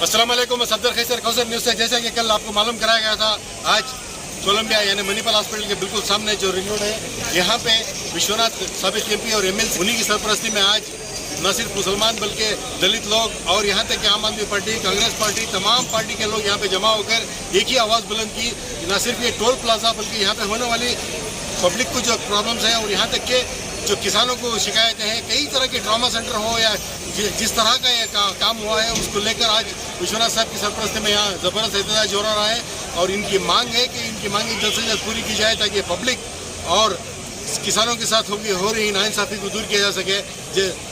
अस्सलाम वालेकुम, मैं सफदर खैसर कौसर न्यूज़ से। जैसा कि कल आपको मालूम कराया गया था, आज कोलंबिया यानी मणिपाल हॉस्पिटल के बिल्कुल सामने जो रिंग रोड है, यहाँ पे विश्वनाथ साबिक एमपी और एमएलसी उन्हीं की सरपरस्ती में आज न सिर्फ मुसलमान बल्कि दलित लोग और यहाँ तक कि आम आदमी पार्टी, कांग्रेस पार्टी, तमाम पार्टी के लोग यहाँ पे जमा होकर एक ही आवाज़ बुलंद की। न सिर्फ ये टोल प्लाजा बल्कि यहाँ पे होने वाली पब्लिक को जो प्रॉब्लम्स है और यहाँ तक के जो किसानों को शिकायतें हैं, कई तरह के ट्रॉमा सेंटर हो या जिस तरह का ये काम हुआ है उसको लेकर आज विश्वनाथ साहब की सरपरस्ती में यहाँ ज़बरदस्त एहतजाज हो रहा है। और इनकी मांग है कि इनकी मांग जल्द से जल्द पूरी की जाए ताकि पब्लिक और किसानों के साथ हो रही नाइंसाफ़ी को दूर किया जा सके।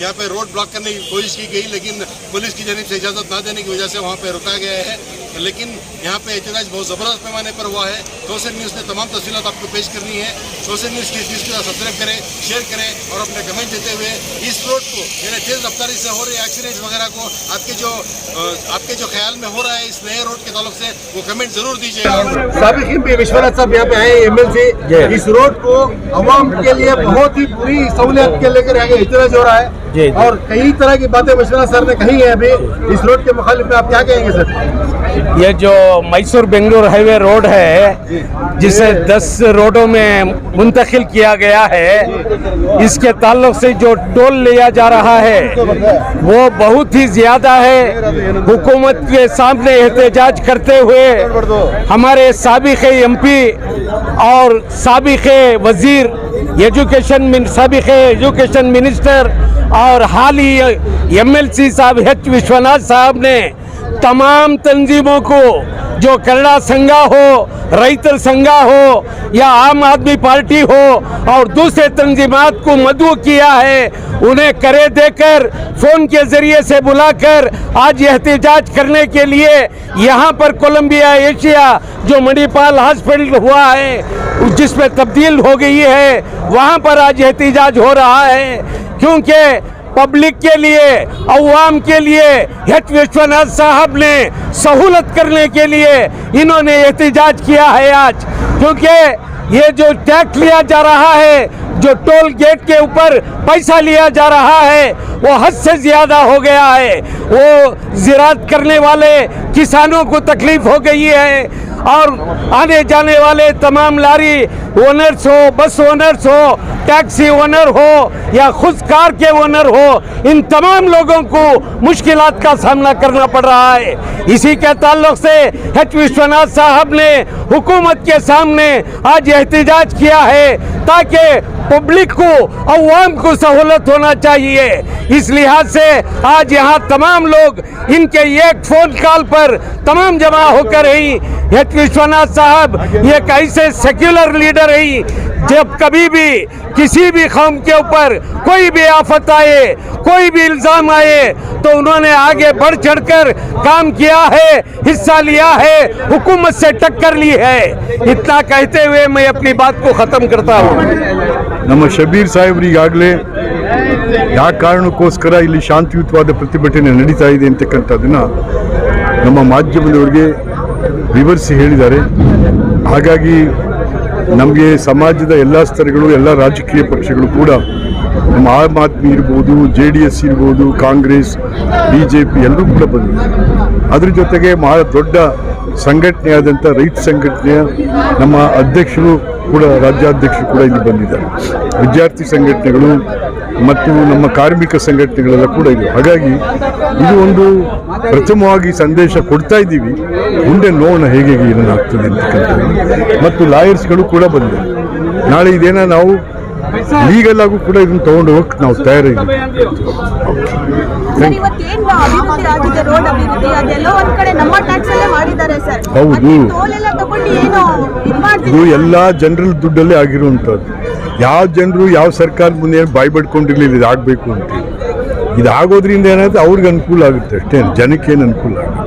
यहाँ पे रोड ब्लॉक करने की कोशिश की गई, लेकिन पुलिस की जानिब से इजाज़त ना देने की वजह से वहाँ पे रुका गया है। लेकिन यहाँ पे एहतजाज बहुत ज़बरदस्त पैमाने पर हुआ है। कौसर न्यूज़ ने तमाम तफसीलात आपको पेश करनी है। कौसर न्यूज़ की न्यूज़ को सब्सक्राइब करें, शेयर करें और अपने कमेंट देते हुए इस रोड को यानी तेज़ रफ्तारी से हो रहे एक्सीडेंट्स वगैरह को आपके जो ख्याल में हो रहा है इस नए रोड के ताल्लुक से वो कमेंट जरूर दीजिएगा। साबिक एमपी विश्वनाथ साहब यहाँ पे आए, एमएलसी, इस रोड को अवाम के लिए बहुत ही बुरी सहूलियत के लेकर आगे एहतजाज हो रहा है और कई तरह की बातें विश्वनाथ सर ने कही है। अभी इस रोड के मुखालिफ में आप क्या कहेंगे सर? ये जो मैसूर बेंगलुरु हाईवे रोड है जिसे 10 रोडों में मुंतकिल किया गया है, इसके ताल्लुक से जो टोल लिया जा रहा है वो बहुत ही ज्यादा है। हुकूमत के सामने एहतजाज करते हुए हमारे साबिक एमपी और साबिक वजीर साबिक एजुकेशन मिनिस्टर और हाल ही एमएलसी साहब एच विश्वनाथ साहब ने तमाम तंजीमों को, जो कन्नड़ा संघा हो, रैतर संघा हो या आम आदमी पार्टी हो और दूसरे तंजीमात को मदऊ किया है, उन्हें करे देकर फोन के जरिए से बुलाकर आज एहतजाज करने के लिए यहाँ पर कोलंबिया एशिया जो मणिपाल हॉस्पिटल हुआ है जिसमें तब्दील हो गई है, वहाँ पर आज एहतजाज हो रहा है। क्योंकि पब्लिक के लिए, अवाम के लिए एच विश्वनाथ साहब ने सहूलत करने के लिए इन्होंने एहतजाज किया है आज। क्योंकि ये जो टैक्स लिया जा रहा है, जो टोल गेट के ऊपर पैसा लिया जा रहा है, वो हद से ज़्यादा हो गया है। वो ज़िराअत करने वाले किसानों को तकलीफ हो गई है और आने जाने वाले तमाम लारी ओनर्स हो, बस ओनर्स हो, टैक्सी ओनर हो या खुद कार के ओनर हो, इन तमाम लोगों को मुश्किलात का सामना करना पड़ रहा है। इसी के ताल्लुक से एच विश्वनाथ साहब ने हुकूमत के सामने आज एहतजाज किया है ताकि पब्लिक को, अवाम को सहूलत होना चाहिए। इस लिहाज से आज यहाँ तमाम लोग इनके एक फ़ोन कॉल पर तमाम जमा होकर ही एच विश्वनाथ साहब एक ऐसे सेक्युलर लीडर ही, जब कभी भी किसी भी कौम के ऊपर कोई भी आफत आए, कोई भी इल्ज़ाम आए तो उन्होंने आगे बढ़ चढ़कर काम किया है, हिस्सा लिया है, हुकूमत से टक्कर ली है। इतना कहते हुए मैं अपनी बात को ख़त्म करता हूँ। ನಮ್ಮ ಶಬೀರ್ ಸಾಹೇಬ್ರು ಈಗಾಗಲೇ ಯಾವ ಕಾರಣಕ್ಕೋಸ್ಕರ ಇಲ್ಲಿ ಶಾಂತಿಯುತವಾದ ಪ್ರತಿಭಟನೆ ನಡೀತಾ ಇದೆ ಅಂತಕ್ಕಂಥದ್ದನ್ನು ನಮ್ಮ ಮಾಧ್ಯಮದವರಿಗೆ ವಿವರಿಸಿ ಹೇಳಿದ್ದಾರೆ. ಹಾಗಾಗಿ ನಮಗೆ ಸಮಾಜದ ಎಲ್ಲ ಸ್ತರಗಳು, ಎಲ್ಲ ರಾಜಕೀಯ ಪಕ್ಷಗಳು ಕೂಡ, ನಮ್ಮ ಆಮ್ ಆದ್ಮಿ ಇರ್ಬೋದು, JDS ಇರ್ಬೋದು, ಕಾಂಗ್ರೆಸ್, BJP ಎಲ್ಲರೂ ಕೂಡ ಬಂದಿದ್ದಾರೆ. ಅದ್ರ ಜೊತೆಗೆ ಬಹಳ ದೊಡ್ಡ ಸಂಘಟನೆಯಾದಂಥ ರೈತ ಸಂಘಟನೆಯ ನಮ್ಮ ಅಧ್ಯಕ್ಷರು ಕೂಡ, ರಾಜ್ಯಾಧ್ಯಕ್ಷರು ಕೂಡ ಇಲ್ಲಿ ಬಂದಿದ್ದಾರೆ. ವಿದ್ಯಾರ್ಥಿ ಸಂಘಟನೆಗಳು ಮತ್ತು ನಮ್ಮ ಕಾರ್ಮಿಕ ಸಂಘಟನೆಗಳೆಲ್ಲ ಕೂಡ ಇದೆ. ಹಾಗಾಗಿ ಇದು ಒಂದು ಪ್ರಥಮವಾಗಿ ಸಂದೇಶ ಕೊಡ್ತಾ ಇದ್ದೀವಿ. ಮುಂದೆ ನೋಡೋಣ ಹೇಗೆ ಏನಾಗ್ತದೆ ಅಂತಕ್ಕಂಥದ್ದು. ಮತ್ತು ಲಾಯರ್ಸ್ಗಳು ಕೂಡ ಬಂದಿದ್ದಾರೆ. ನಾಳೆ ಇದೇನ ನಾವು ಲೀಗಲ್ ಆಗು ಕೂಡ ಇದನ್ನು ತಗೊಂಡು ಹೋಗಕ್ಕೆ ನಾವು ತಯಾರಿದ್ದೀವಿ. ಹೌದು, ಇದು ಎಲ್ಲ ಜನರಲ್ ದುಡ್ಡಲ್ಲೇ ಆಗಿರುವಂಥದ್ದು. ಯಾವ ಜನರು ಯಾವ ಸರ್ಕಾರದ ಮುಂದೆ ಬಾಯಿ ಬಡ್ಕೊಂಡಿರ್ಲಿಲ್ಲ ಇದಾಗಬೇಕು ಅಂತ. ಇದಾಗೋದ್ರಿಂದ ಏನಾಗುತ್ತೆ, ಅವ್ರಿಗೆ ಅನುಕೂಲ ಆಗುತ್ತೆ ಅಷ್ಟೇ, ಜನಕ್ಕೇನು ಅನುಕೂಲ ಆಗುತ್ತೆ.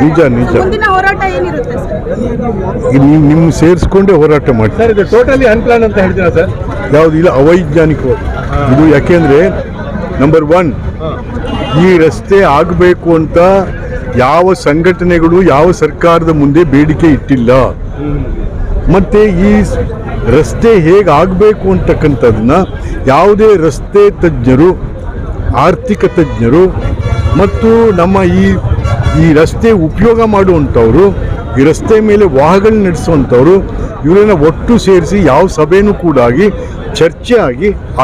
ನಿಜ ನಿಜ. ನಿಮ್ಮ ಸೇರಿಸ್ಕೊಂಡೇ ಹೋರಾಟ ಮಾಡ್ತಾರೆ. ಟೋಟಲಿ ಅನ್ಪ್ಲಾನ್ ಅಂತ ಹೇಳ್ತೀರಾ ಸರ್? ಯಾವುದು ಇಲ್ಲ, ಅವೈಜ್ಞಾನಿಕವಾಗಿ ಇದು. ಯಾಕೆಂದರೆ ನಂಬರ್ 1, ಈ ರಸ್ತೆ ಆಗಬೇಕು ಅಂತ ಯಾವ ಸಂಘಟನೆಗಳು ಯಾವ ಸರ್ಕಾರದ ಮುಂದೆ ಬೇಡಿಕೆ ಇಟ್ಟಿಲ್ಲ. ಮತ್ತು ಈ ರಸ್ತೆ ಹೇಗೆ ಆಗಬೇಕು ಅಂತಕ್ಕಂಥದ್ದನ್ನ ಯಾವುದೇ ರಸ್ತೆ ತಜ್ಞರು ಆರ್ಥಿಕ ತಜ್ಞರು ಮತ್ತು ನಮ್ಮ ಈ ರಸ್ತೆ ಉಪಯೋಗ ಮಾಡುವಂಥವರು, ಈ ರಸ್ತೆ ಮೇಲೆ ವಾಹನ ನಡೆಸುವಂಥವರು, ಇವರನ್ನ ಒಟ್ಟು ಸೇರಿಸಿ ಯಾವ ಸಭೆನೂ ಕೂಡ ಆಗಿ ಚರ್ಚೆ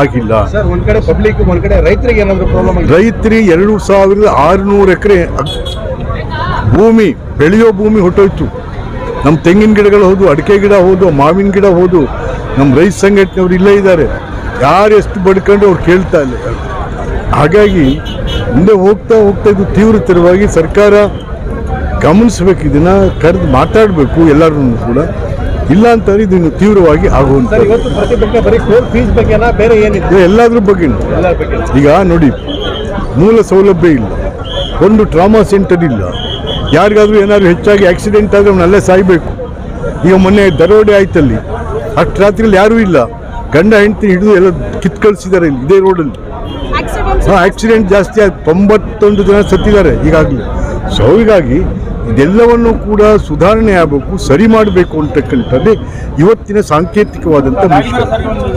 ಆಗಿಲ್ಲ. ಸರ್, ಒಂದ್ ಕಡೆ ಪಬ್ಲಿಕ್, ಒಂದ್ ಕಡೆ ರೈತರಿಗೆ ಏನಾದ್ರು ಪ್ರಾಬ್ಲಮ್ ಆಗಿದೆ? ರೈತರಿಗೆ 2600 ಎಕರೆ ಭೂಮಿ, ಬೆಳೆಯೋ ಭೂಮಿ ಹೊಟ್ಟೋಯ್ತು. ನಮ್ಮ ತೆಂಗಿನ ಗಿಡಗಳು ಹೋದು, ಅಡಿಕೆ ಗಿಡ ಹೋದು, ಮಾವಿನ ಗಿಡ ಹೋದು. ನಮ್ಮ ರೈತ ಸಂಘಟನೆಯವರು ಇಲ್ಲೇ ಇದ್ದಾರೆ. ಯಾರು ಎಷ್ಟು ಬಡ್ಕೊಂಡು ಅವ್ರು ಕೇಳ್ತಾ ಇಲ್ಲ. ಹಾಗಾಗಿ ಮುಂದೆ ಹೋಗ್ತಾ ಇದು ತೀವ್ರತರವಾಗಿ ಸರ್ಕಾರ ಗಮನಿಸಬೇಕು, ಇದನ್ನ ಕರೆದು ಮಾತಾಡಬೇಕು ಎಲ್ಲರೂ ಕೂಡ. ಇಲ್ಲ ಅಂತಂದ್ರೆ ಇದನ್ನು ತೀವ್ರವಾಗಿ ಆಗುವಂಥದ್ದು. ಇವತ್ತು ಪ್ರತಿಭಟನೆ ಬರೀ ಟೋಲ್ ಫೀಸ್ ಬಗ್ಗೆನಾ, ಬೇರೆ ಏನಿದೆ? ಎಲ್ಲಾದ್ರ ಬಗ್ಗೆ. ಈಗ ನೋಡಿ, ಮೂಲ ಸೌಲಭ್ಯ ಇಲ್ಲ, ಒಂದು ಟ್ರಾಮಾ ಸೆಂಟರ್ ಇಲ್ಲ. ಯಾರಿಗಾದ್ರೂ ಏನಾದ್ರು ಹೆಚ್ಚಾಗಿ ಆಕ್ಸಿಡೆಂಟ್ ಆದರೆ ಅವನ್ನೆಲ್ಲ ಸಾಯ್ಬೇಕು. ಈಗ ಮೊನ್ನೆ ದರೋಡೆ ಆಯ್ತಲ್ಲಿ, ಅಷ್ಟು ರಾತ್ರಿಯಲ್ಲಿ ಯಾರೂ ಇಲ್ಲ, ಗಂಡ ಹೆಂಡತಿ ಹಿಡಿದು ಎಲ್ಲ ಕಿತ್ತು ಕಳಿಸಿದ್ದಾರೆ ಇಲ್ಲಿ ಇದೇ ರೋಡಲ್ಲಿ. ಆಕ್ಸಿಡೆಂಟ್ ಜಾಸ್ತಿ ಆಯ್ತು, 91 ಜನ ಸತ್ತಿದ್ದಾರೆ ಈಗಾಗಲೇ. ಸೊ ಹೀಗಾಗಿ ಇದೆಲ್ಲವನ್ನು ಕೂಡ ಸುಧಾರಣೆ ಆಗಬೇಕು, ಸರಿ ಮಾಡಬೇಕು ಅಂತಕ್ಕಂಥದ್ದೇ ಇವತ್ತಿನ ಸಾಂಕೇತಿಕವಾದಂಥ ವಿಷಯ.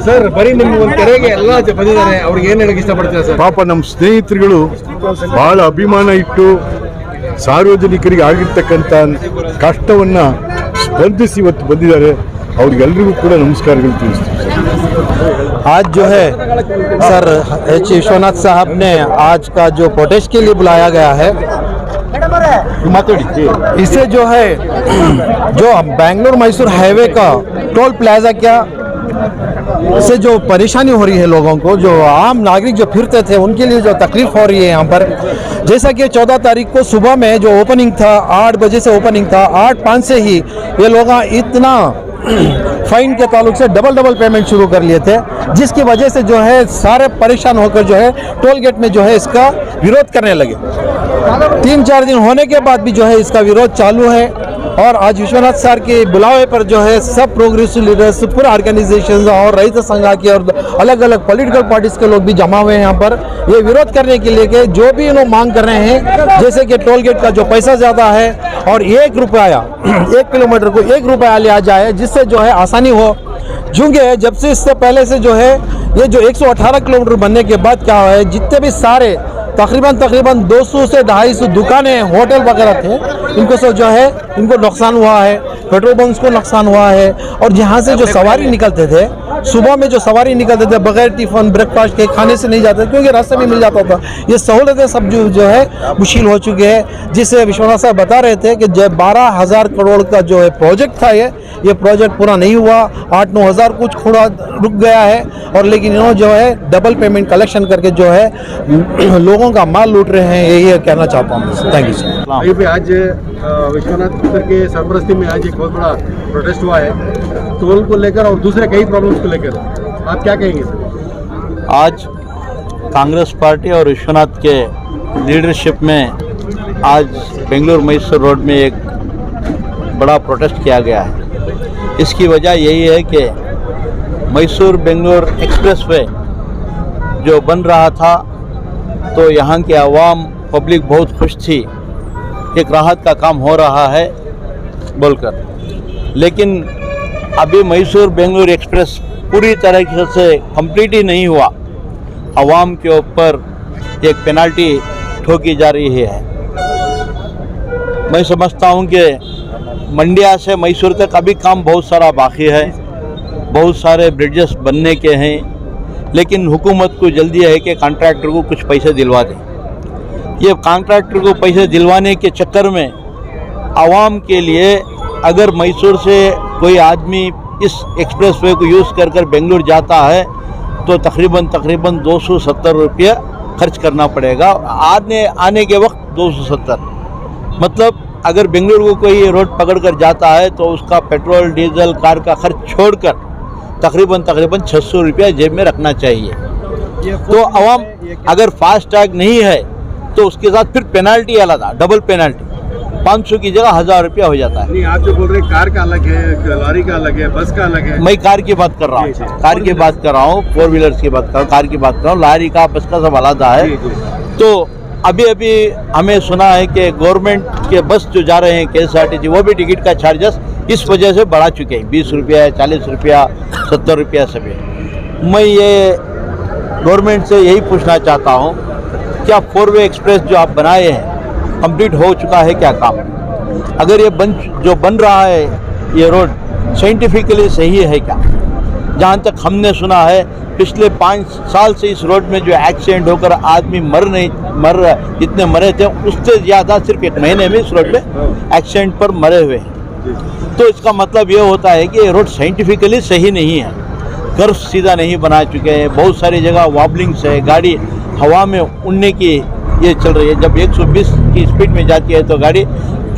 ಸರ್, ಬರೀ ನಿಮ್ಮ ಒಂದು ಕೆರೆಗೆ ಎಲ್ಲ ಬಂದಿದ್ದಾರೆ, ಅವ್ರಿಗೆ ಏನು ಹೇಳಕ್ಕೆ ಇಷ್ಟಪಡ್ತೀರಾ ಸರ್? ಪಾಪ ನಮ್ಮ ಸ್ನೇಹಿತರುಗಳು ಬಹಳ ಅಭಿಮಾನ ಇಟ್ಟು ಸಾರ್ವಜನಿಕರಿಗೆ ಆಗಿರ್ತಕ್ಕಂಥ ಕಷ್ಟವನ್ನು ಸ್ಪರ್ಧಿಸಿ ಇವತ್ತು ಬಂದಿದ್ದಾರೆ. ಅವ್ರಿಗೆಲ್ಲರಿಗೂ ಕೂಡ ನಮಸ್ಕಾರಗಳು ತಿಳಿಸ್ತೀವಿ. आज जो है सर एच विश्वनाथ साहब ने आज का जो प्रोटेस्ट के लिए बुलाया गया है, इससे जो है जो बेंगलुरु मैसूर हाईवे का टोल प्लाजा क्या से जो परेशानी हो रही है लोगों को, जो आम नागरिक जो फिरते थे उनके लिए जो तकलीफ हो रही है यहाँ पर। जैसा कि 14 तारीख को सुबह में जो ओपनिंग था, 8 बजे से ओपनिंग था, 8:05 से ही ये लोग इतना फाइन के ताल्लुक से डबल पेमेंट शुरू कर लिए थे, जिसकी वजह से जो है सारे परेशान होकर जो है टोल गेट में जो है इसका विरोध करने लगे। 3-4 दिन होने के बाद भी जो है इसका विरोध चालू है। और आज विश्वनाथ सर के बुलावे पर जो है सब प्रोग्रेसिव लीडर्स, पूरे ऑर्गेनाइजेशंस और रईत संघ के और अलग अलग पॉलिटिकल पार्टीज के लोग भी जमा हुए हैं यहाँ पर, ये विरोध करने के लिए कि जो भी लोग मांग कर रहे हैं, जैसे कि टोल गेट का जो पैसा ज़्यादा है और 1 रुपया 1 किलोमीटर को 1 रुपया लिया जाए, जिससे जो है आसानी हो। क्योंकि जब से इससे पहले से जो है ये जो 118 किलोमीटर बनने के बाद क्या है, जितने भी सारे तकरीबन 200 से 250 दुकानें, होटल वगैरह थे, इनको सब जो है इनको नुकसान हुआ है, पेट्रोल पंप्स को नुकसान हुआ है। और जहाँ से जो सवारी निकलते थे, सुबह में जो सवारी निकलते थे बगैर टिफिन ब्रेकफास्ट के खाने से नहीं जाते, क्योंकि रास्ते में मिल जाता था। ये सहूलतें सब जो है मुश्किल हो चुके हैं, जिससे विश्वनाथ साहब बता रहे थे कि जब 12,000 करोड़ का जो है प्रोजेक्ट था, ये प्रोजेक्ट पूरा नहीं हुआ, 8-9 हज़ार कुछ थोड़ा रुक गया है। और लेकिन इन्होंने जो है डबल पेमेंट कलेक्शन करके जो है लोगों का माल लूट रहे हैं, यही कहना चाहता हूँ। Thank you sir. आज विश्वनाथ सर के सरपरस्ती में आज एक बहुत बड़ा प्रोटेस्ट हुआ है टोल को लेकर और दूसरे कई प्रॉब्लम्स को लेकर, आप क्या कहेंगे सर? आज कांग्रेस पार्टी और विश्वनाथ के लीडरशिप में आज बेंगलुरु मैसूर रोड में एक बड़ा प्रोटेस्ट किया गया है। इसकी वजह यही है कि मैसूर बेंगलुरु एक्सप्रेसवे जो बन रहा था, तो यहाँ के आवाम पब्लिक बहुत खुश थी, एक राहत का काम हो रहा है बोलकर। लेकिन अभी मैसूर बेंगलुरु एक्सप्रेस पूरी तरीके से कंप्लीट ही नहीं हुआ, आवाम के ऊपर एक पेनाल्टी ठोकी जा रही है। मैं समझता हूँ कि मंडिया से मैसूर तक अभी काम बहुत सारा बाकी है, बहुत सारे ब्रिजेस बनने के हैं, लेकिन हुकूमत को जल्दी है कि कॉन्ट्रैक्टर को कुछ पैसे दिलवा दें। ये कॉन्ट्रैक्टर को पैसे दिलवाने के चक्कर में आवाम के लिए, अगर मैसूर से कोई आदमी इस एक्सप्रेसवे को यूज़ कर बेंगलुरु जाता है तो तकरीबन 270 रुपये खर्च करना पड़ेगा। आने के वक्त 270, मतलब अगर बेंगलुरु को कोई रोड पकड़कर जाता है तो उसका पेट्रोल डीजल कार का खर्च छोड़कर तकरीबन 600 रुपया जेब में रखना चाहिए। तो आवाम अगर फास्ट टैग नहीं है तो उसके साथ फिर पेनाल्टी अलग, डबल पेनाल्टी, 500 की जगह 1000 रुपया हो जाता है। नहीं, आप जो बोल रहे हैं कार का अलग है, लॉरी का अलग है, बस का अलग है। मैं कार की बात कर रहा हूँ, कार की बात कर रहा हूँ, 4 व्हीलर्स की बात कर रहा हूँ, कार की बात कर रहा हूँ, लॉरी का बस का सब अलग है। तो अभी हमें सुना है कि गवर्नमेंट के बस जो जा रहे हैं KSRTC, वो भी टिकट का चार्जेस इस वजह से बढ़ा चुके हैं, 20 रुपया, 40 रुपया, 70 रुपया सभी। मैं ये गवर्नमेंट से यही पूछना चाहता हूँ क्या 4-वे एक्सप्रेस जो आप बनाए हैं कंप्लीट हो चुका है क्या काम? अगर ये जो बन रहा है ये रोड साइंटिफिकली सही है क्या? जहाँ तक हमने सुना है पिछले 5 साल से इस रोड में जो एक्सीडेंट होकर आदमी जितने मरे थे उससे ज़्यादा सिर्फ 1 महीने में इस रोड में एक्सीडेंट पर मरे हुए हैं। तो इसका मतलब ये होता है कि ये रोड साइंटिफिकली सही नहीं है, कर्व सीधा नहीं बना चुके हैं, बहुत सारी जगह वॉबलिंग्स है, गाड़ी हवा में उड़ने की ये चल रही है। जब 120 की स्पीड में जाती है तो गाड़ी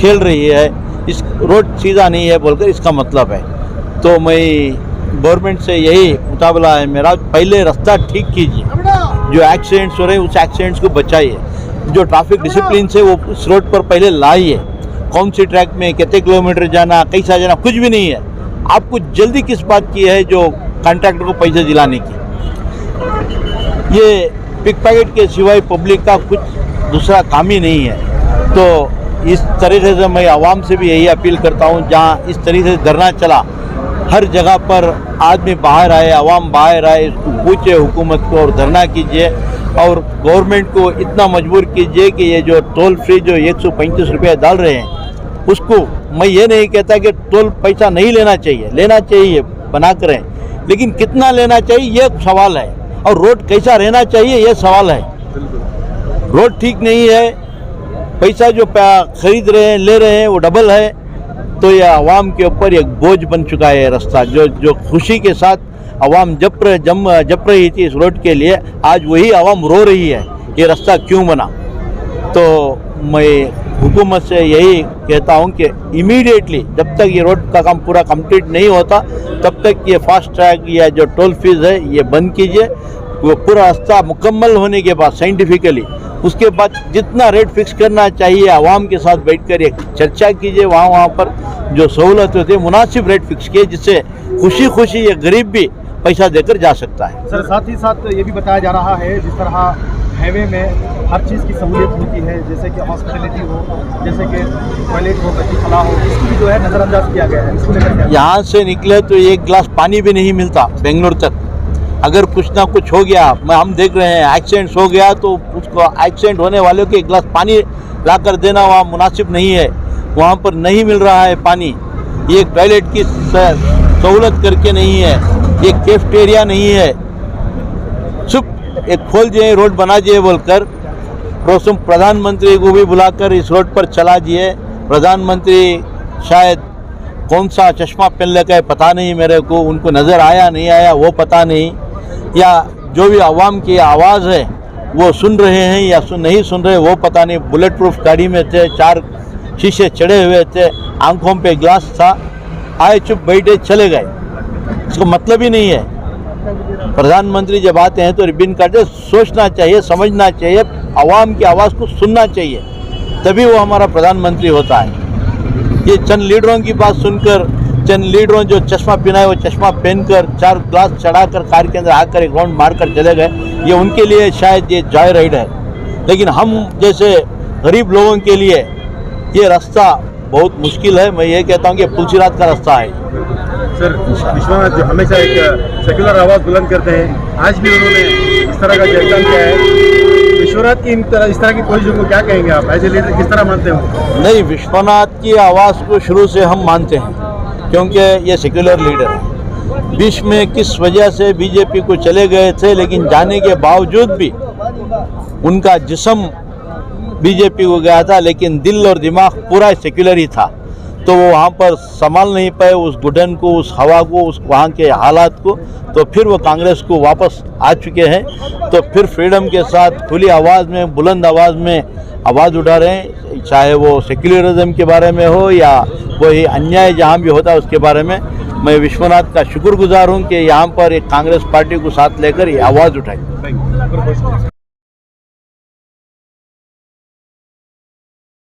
खेल रही है, इस रोड सीधा नहीं है बोलकर इसका मतलब है। तो मैं गवर्नमेंट से यही मुताबिला है मेरा, पहले रास्ता ठीक कीजिए, जो एक्सीडेंट्स हो रहे हैं उस एक्सीडेंट्स को बचाइए, जो ट्रैफिक डिसिप्लिन से वो उस रोड पर पहले लाइए। कौन सी ट्रैक में कितने किलोमीटर जाना, कैसा जाना, कुछ भी नहीं है। आपको जल्दी किस बात की है जो कॉन्ट्रैक्टर को पैसे दिलाने की? ये पिक पैकेट के सिवाय पब्लिक का कुछ दूसरा काम ही नहीं है। तो इस तरीके से मैं आवाम से भी यही अपील करता हूँ, जहाँ इस तरीके से धरना चला हर जगह पर आदमी बाहर आए, आवाम बाहर आए, पूछे हुकूमत को और धरना कीजिए और गवर्नमेंट को इतना मजबूर कीजिए कि ये जो टोल फ्री जो 135 रुपये डाल रहे हैं उसको, मैं ये नहीं कहता कि टोल पैसा नहीं लेना चाहिए बना करें, लेकिन कितना लेना चाहिए ये सवाल है, और रोड कैसा रहना चाहिए ये सवाल है। रोड ठीक नहीं है, पैसा जो खरीद रहे हैं ले रहे हैं वो डबल है, तो ये आवाम के ऊपर एक बोझ बन चुका है रास्ता। जो खुशी के साथ आवाम जप रही थी इस रोड के लिए, आज वही आवाम रो रही है ये रास्ता क्यों बना। तो मैं हुकूमत से यही कहता हूँ कि इमीडिएटली जब तक ये रोड का काम पूरा कंप्लीट नहीं होता तब तक ये फास्ट ट्रैक या जो टोल फीस है ये बंद कीजिए। वो पूरा रास्ता मुकम्मल होने के बाद साइंटिफिकली उसके बाद जितना रेट फिक्स करना चाहिए आवाम के साथ बैठकर एक चर्चा कीजिए, वहाँ पर जो सहूलत होती है मुनासिब रेट फिक्स किए, जिससे खुशी ये गरीब भी पैसा देकर जा सकता है। सर साथ ही साथ ये भी बताया जा रहा है जिस तरह हाईवे में हर चीज़ की सहूलियत होती है, जैसे कि हॉस्पिटलिटी हो, जैसे कि टॉयलेट हो, बच्ची खला हो, इसको भी जो है नज़रअंदाज किया गया है। इसको लेकर यहाँ से निकले तो 1 गिलास पानी भी नहीं मिलता बेंगलोर तक। अगर कुछ ना कुछ हो गया, हम देख रहे हैं एक्सीडेंट्स हो गया तो उसको एक्सीडेंट होने वालों को 1 गिलास पानी लाकर देना वहाँ मुनासिब नहीं है, वहाँ पर नहीं मिल रहा है पानी। ये टॉयलेट की सहूलत करके नहीं है, ये कैफेटेरिया नहीं है, सिर्फ एक खोल दिए रोड बना दिए बोलकर प्रधानमंत्री को भी बुलाकर इस रोड पर चला दिए। प्रधानमंत्री शायद कौन सा चश्मा पहन लेकर पता नहीं मेरे को, उनको नज़र आया नहीं आया वो पता नहीं, या जो भी आवाम की आवाज़ है वो सुन रहे हैं या नहीं सुन रहे वो पता नहीं। बुलेट प्रूफ गाड़ी में थे, 4 शीशे चढ़े हुए थे, आंखों पे ग्लास था, आए चुप बैठे चले गए, इसको मतलब ही नहीं है। प्रधानमंत्री जब आते हैं तो रिबन काटे, सोचना चाहिए, समझना चाहिए, आवाम की आवाज़ को सुनना चाहिए, तभी वो हमारा प्रधानमंत्री होता है। ये चंद लीडरों की बात सुनकर, चंद लीडरों जो चश्मा पहना है वो चश्मा पहनकर 4 ग्लास चढ़ाकर कार के अंदर आकर एक राउंड मारकर चले गए, ये उनके लिए शायद ये जॉय राइड है, लेकिन हम जैसे गरीब लोगों के लिए ये रास्ता बहुत मुश्किल है। मैं ये कहता हूँ कि पुलसिरात का रास्ता है। सर विश्वनाथ जो हमेशा एक सेक्युलर आवाज़ बुलंद करते हैं, आज भी उन्होंने इस तरह का जो एग्जाम किया है, विश्वनाथ की इस तरह की पोजीशन को क्या कहेंगे आप एज ए लीडर, किस तरह मानते हो? नहीं, विश्वनाथ की आवाज़ को शुरू से हम मानते हैं क्योंकि ये सेक्युलर लीडर है। बीच में किस वजह से बीजेपी को चले गए थे, लेकिन जाने के बावजूद भी उनका जिस्म बीजेपी को गया था, लेकिन दिल और दिमाग पूरा सेक्युलर ही था। तो वो वहाँ पर संभाल नहीं पाए उस घुटन को, उस हवा को, उस वहाँ के हालात को, तो फिर वो कांग्रेस को वापस आ चुके हैं। तो फिर फ्रीडम के साथ खुली आवाज़ में, बुलंद आवाज़ में आवाज़ उठा रहे हैं, चाहे वो सेक्युलरिज्म के बारे में हो या वही अन्याय जहाँ भी होता है उसके बारे में। मैं विश्वनाथ का शुक्रगुजार हूँ कि यहाँ पर एक कांग्रेस पार्टी को साथ लेकर ये आवाज़ उठाई।